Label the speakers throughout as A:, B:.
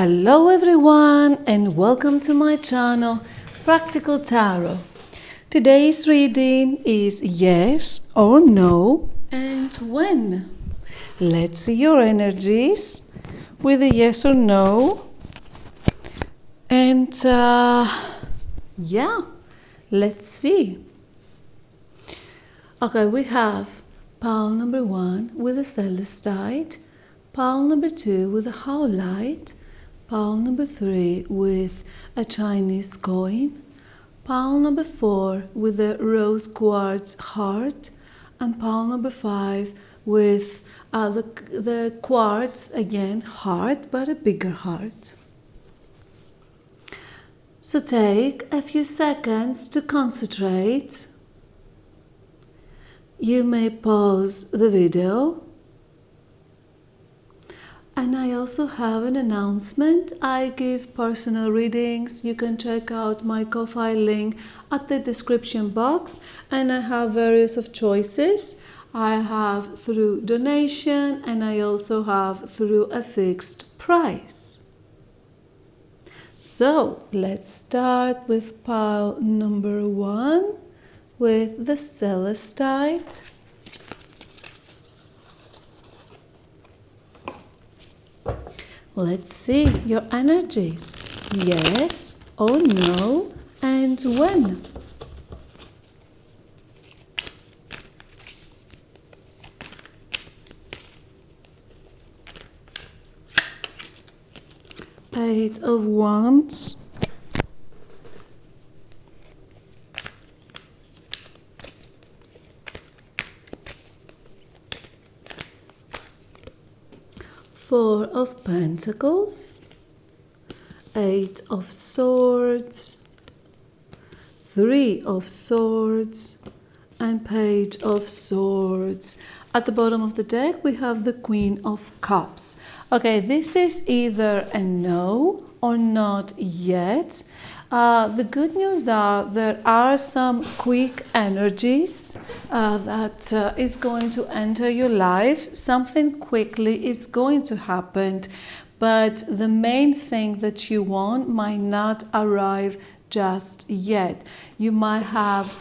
A: Hello everyone and welcome to my channel Practical Tarot. Today's reading is yes or no and when. Let's see your energies with a yes or no. And let's see. Okay, we have pile number 1 with a celestite, pile number 2 with a howlite, pile number 3 with a Chinese coin, pile number 4 with a rose quartz heart, and pile number 5 with the quartz again heart, but a bigger heart. So take a few seconds to concentrate. You may pause the video. And I also have an announcement. I give personal readings. You can check out my Ko-Fi link at the description box. And I have various of choices. I have through donation and I also have through a fixed price. So let's start with pile number 1 with the celestite. Let's see your energies. Yes or no and when. Eight of Wands. Four of Pentacles, Eight of Swords, Three of Swords, and Page of Swords. At the bottom of the deck, we have the Queen of Cups. Okay, this is either a no or not yet. The good news are there are some quick energies that is going to enter your life. Something quickly is going to happen, but the main thing that you want might not arrive just yet. You might have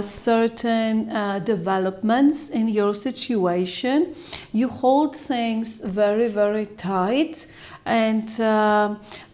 A: certain developments in your situation. You hold things very, very tight, and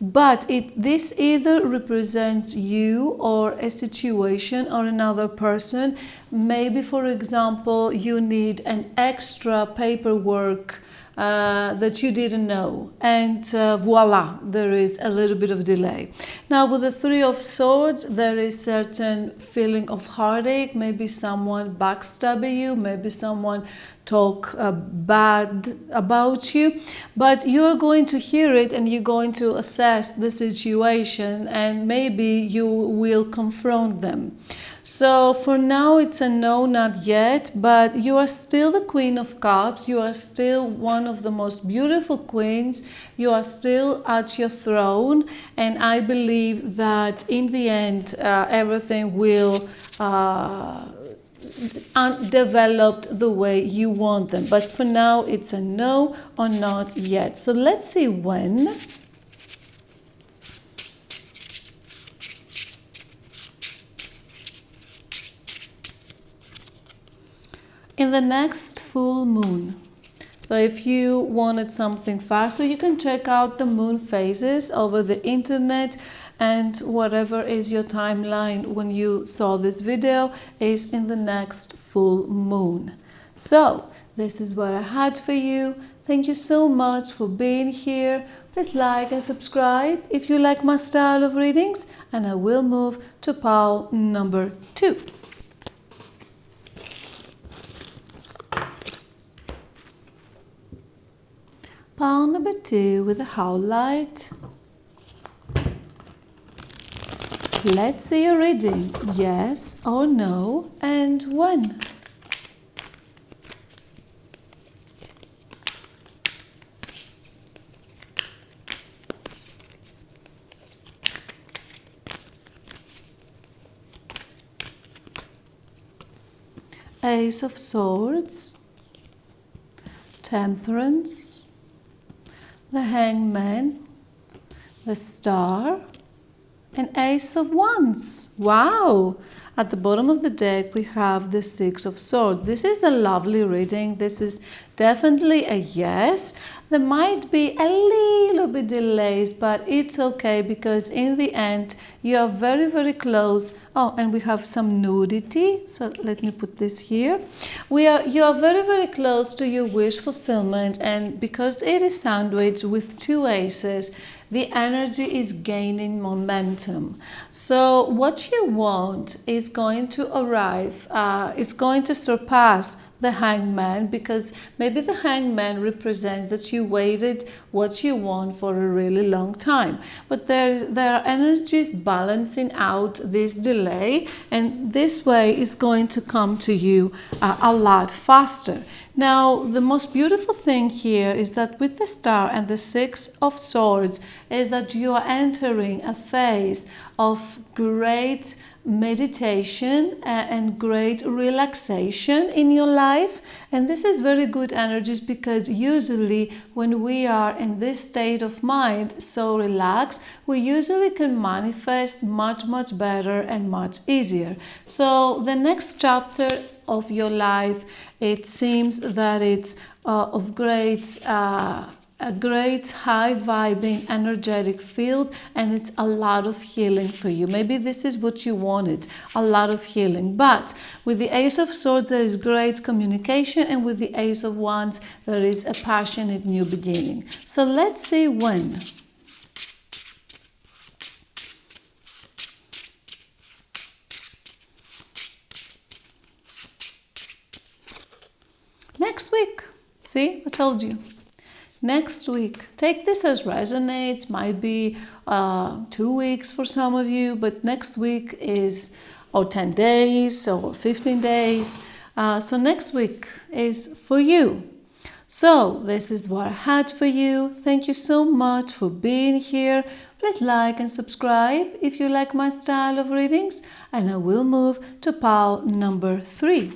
A: but this either represents you or a situation or another person. Maybe, for example, you need an extra paperwork that you didn't know, and voila, there is a little bit of delay. Now with the Three of Swords, there is certain feeling of heartache. Maybe someone backstabbing you, maybe someone talk bad about you, but you're going to hear it and you're going to assess the situation and maybe you will confront them. So for now it's a no, not yet, but you are still the Queen of Cups. You are still one of the most beautiful queens. You are still at your throne, and I believe that in the end everything will undeveloped the way you want them. But for now it's a no or not yet. So let's see when. In the next full moon. So if you wanted something faster, you can check out the moon phases over the internet, and whatever is your timeline when you saw this video is in the next full moon. So this is what I had for you. Thank you so much for being here. Please like and subscribe if you like my style of readings, and I will move to pile number 2. Pile number 2 with a howlite. Let's see your reading. Yes or no and when. Ace of Swords, Temperance, the Hangman, the Star, and Ace of Wands. Wow! At the bottom of the deck, we have the Six of Swords. This is a lovely reading. This is definitely a yes. There might be a little bit delays, but it's okay because in the end, you are very, very close. Oh, and we have some nudity. So let me put this here. You are very, very close to your wish fulfillment, and because it is sandwiched with two aces, the energy is gaining momentum. So what you want is going to arrive, is going to surpass the Hangman, because maybe the Hangman represents that you waited what you want for a really long time. But there are energies balancing out this delay, and this way is going to come to you a lot faster. Now, the most beautiful thing here is that with the Star and the Six of Swords is that you are entering a phase of great meditation and great relaxation in your life. And this is very good energies, because usually when we are in this state of mind, so relaxed, we usually can manifest much, much better and much easier. So the next chapter of your life, it seems that it's of a great high vibing energetic field, and it's a lot of healing for you. Maybe this is what you wanted, a lot of healing. But with the Ace of Swords, there is great communication, and with the Ace of Wands, there is a passionate new beginning. So let's see when. Next week. See, I told you. Next week. Take this as resonates. Might be 2 weeks for some of you, but next week is, or 10 days or 15 days. So next week is for you. So this is what I had for you. Thank you so much for being here. Please like and subscribe if you like my style of readings, and I will move to pile number 3.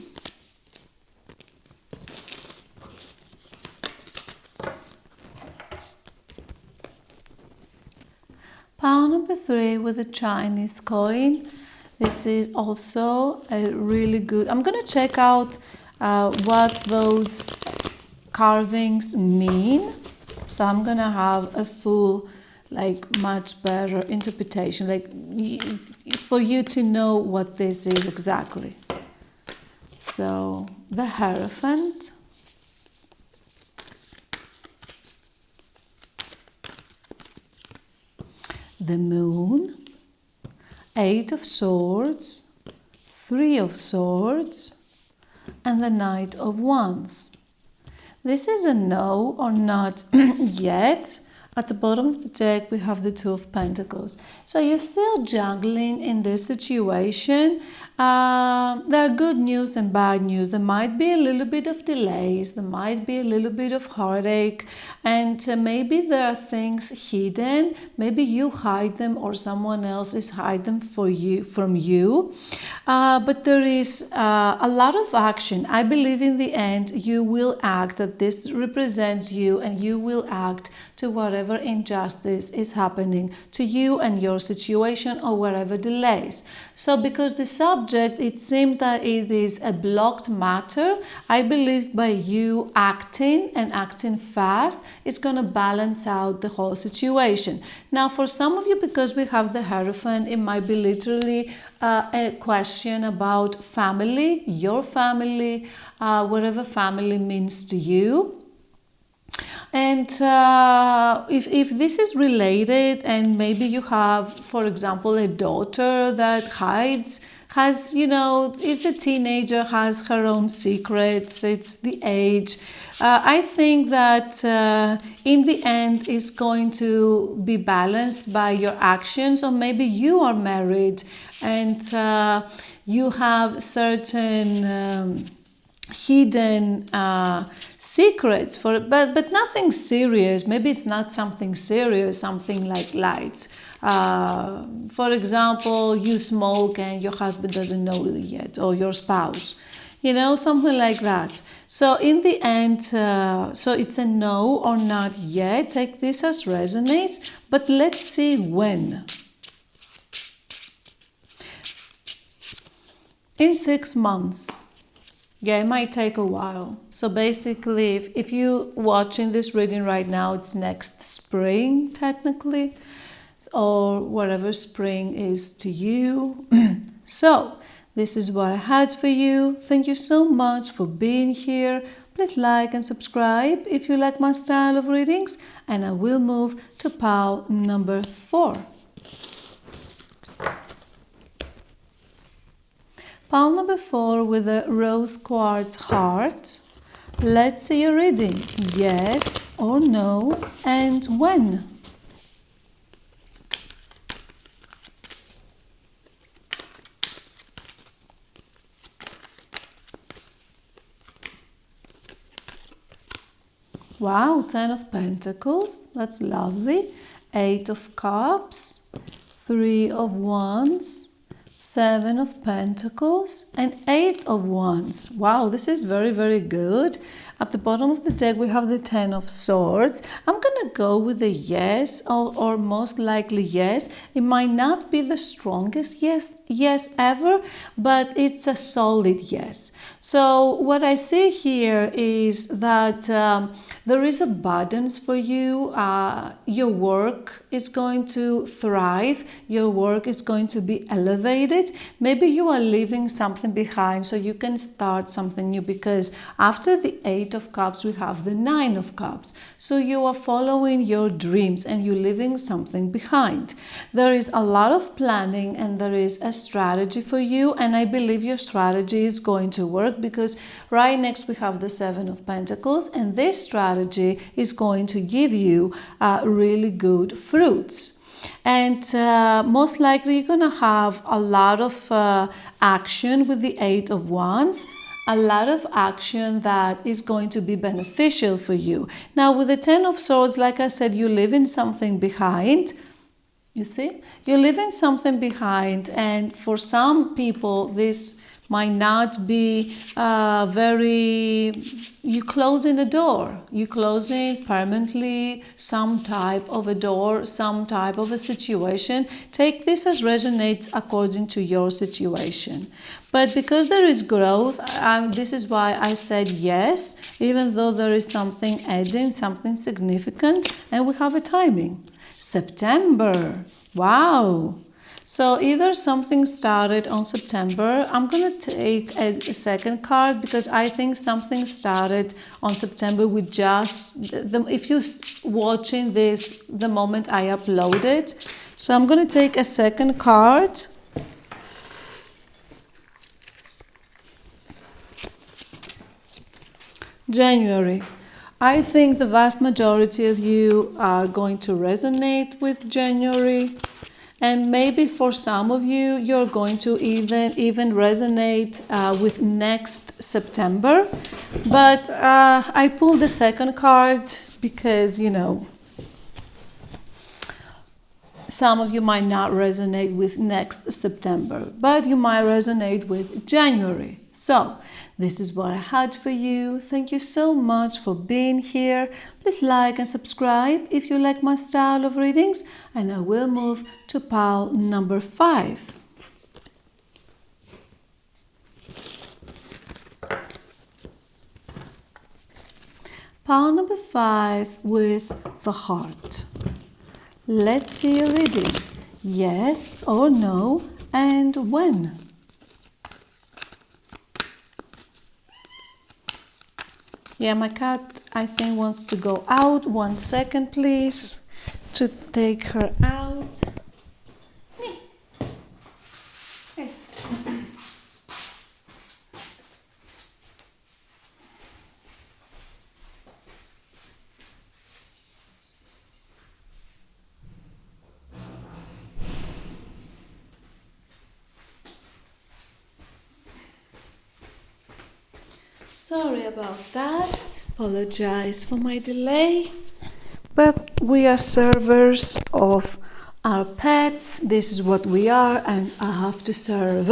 A: Pile number 3 with a Chinese coin. This is also a really good. I'm going to check out what those carvings mean. So I'm going to have a full, much better interpretation, for you to know what this is exactly. So the Hierophant. The Moon, 8 of Swords, 3 of Swords, and the Knight of Wands. This is a no or not yet. At the bottom of the deck, we have the Two of Pentacles. So you're still juggling in this situation. There are good news and bad news. There might be a little bit of delays. There might be a little bit of heartache. And maybe there are things hidden. Maybe you hide them, or someone else is hide them from you. But there is a lot of action. I believe in the end, you will act, that this represents you, and you will act to whatever injustice is happening to you and your situation, or whatever delays. So because the subject, it seems that it is a blocked matter, I believe by you acting and acting fast, it's going to balance out the whole situation. Now for some of you, because we have the Hierophant, it might be literally a question about family, your family, whatever family means to you. And if this is related, and maybe you have, for example, a daughter that has, is a teenager, has her own secrets, it's the age. I think that in the end it's going to be balanced by your actions, or maybe you are married and you have certain hidden secrets but nothing serious. Maybe it's not something serious, something like light. For example, you smoke and your husband doesn't know it yet, or your spouse, something like that. So in the end, so it's a no or not yet. Take this as resonates, but let's see when. In 6 months. Yeah, it might take a while. So basically, if you're watching this reading right now, it's next spring, technically, or whatever spring is to you. So, this is what I had for you. Thank you so much for being here. Please like and subscribe if you like my style of readings, and I will move to pile number 4. Pile number 4 with a rose quartz heart. Let's see your reading. Yes or no, and when. Wow, 10 of Pentacles. That's lovely. 8 of Cups. 3 of Wands. 7 of Pentacles and 8 of Wands. Wow, this is very, very good. At the bottom of the deck, we have the 10 of Swords. I'm going to go with a yes, or most likely yes. It might not be the strongest yes ever, but it's a solid yes. So what I see here is that there is abundance for you. Your work is going to thrive. Your work is going to be elevated. Maybe you are leaving something behind so you can start something new, because after the 8 of Cups, we have the 9 of Cups. So you are following your dreams and you're leaving something behind. There is a lot of planning and there is a strategy for you, and I believe your strategy is going to work, because right next we have the 7 of Pentacles, and this strategy is going to give you really good fruits. And most likely you're going to have a lot of action with the 8 of Wands. A lot of action that is going to be beneficial for you. Now with the 10 of Swords, like I said, you're leaving something behind. You see? You're leaving something behind, and for some people this might not be you closing a door. You closing permanently some type of a door, some type of a situation. Take this as resonates according to your situation. But because there is growth, this is why I said yes, even though there is something adding, something significant, and we have a timing. September. Wow. So either something started on September. I'm going to take a second card, because I think something started on September with just, if you're watching this the moment I uploaded. So I'm going to take a second card. January. I think the vast majority of you are going to resonate with January. And maybe for some of you, you're going to even resonate with next September. But I pulled the second card because, you know, some of you might not resonate with next September, but you might resonate with January. So this is what I had for you. Thank you so much for being here. Please like and subscribe if you like my style of readings, and I will move to pile number 5. Pile number 5 with the heart. Let's see your reading. Yes or no, and when. Yeah, my cat, I think, wants to go out. 1 second, please, to take her out. Hey. Sorry about that. Apologize for my delay. But we are servers of our pets. This is what we are, and I have to serve.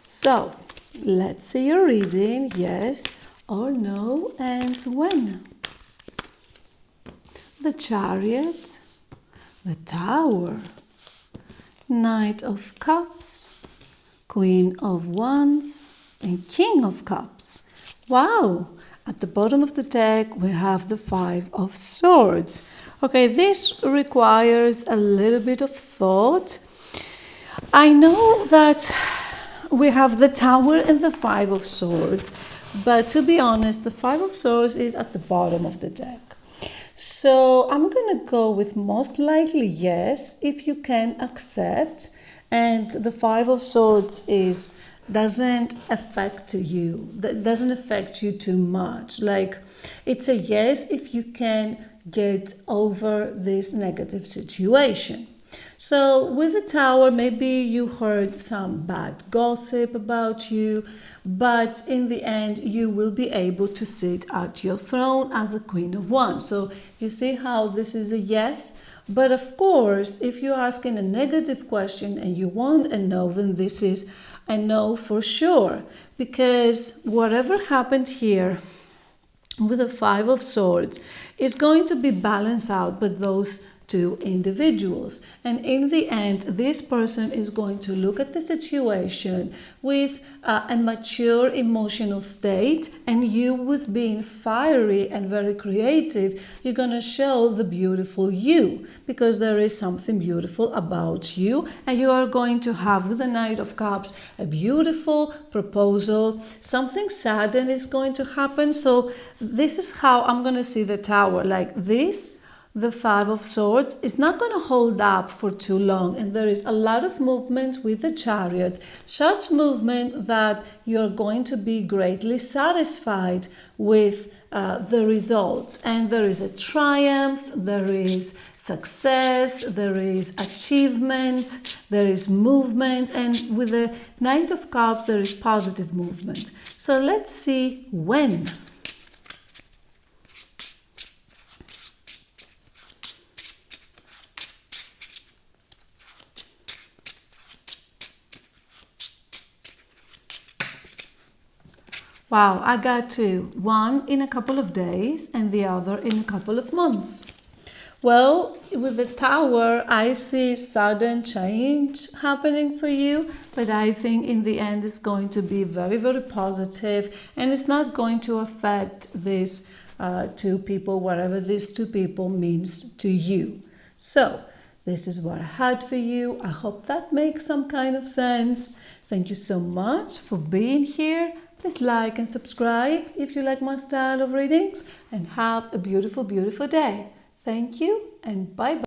A: So, let's see your reading. Yes or no, and when? The Chariot, the Tower, Knight of Cups, Queen of Wands, and King of Cups. Wow! At the bottom of the deck, we have the Five of Swords. Okay, this requires a little bit of thought. I know that we have the Tower and the Five of Swords, but to be honest, the Five of Swords is at the bottom of the deck. So I'm going to go with most likely yes, if you can accept. And the Five of Swords doesn't affect you. That doesn't affect you too much. Like, it's a yes if you can get over this negative situation. So with the Tower, maybe you heard some bad gossip about you, but in the end, you will be able to sit at your throne as a Queen of Wands. So you see how this is a yes? But of course, if you're asking a negative question and you want a no, then this is a no for sure. Because whatever happened here with the Five of Swords is going to be balanced out by those two individuals. And in the end, this person is going to look at the situation with a mature emotional state, and you, with being fiery and very creative, you're going to show the beautiful you, because there is something beautiful about you, and you are going to have with the Knight of Cups a beautiful proposal. Something sudden is going to happen. So this is how I'm going to see the Tower, like this. The Five of Swords is not going to hold up for too long, and there is a lot of movement with the Chariot, such movement that you're going to be greatly satisfied with the results. And there is a triumph, there is success, there is achievement, there is movement, and with the Knight of Cups, there is positive movement. So let's see when. Wow, I got two. One in a couple of days and the other in a couple of months. Well, with the Tower, I see sudden change happening for you, but I think in the end it's going to be very, very positive, and it's not going to affect these two people, whatever these two people means to you. So, this is what I had for you. I hope that makes some kind of sense. Thank you so much for being here. Please like and subscribe if you like my style of readings, and have a beautiful, beautiful day. Thank you and bye-bye.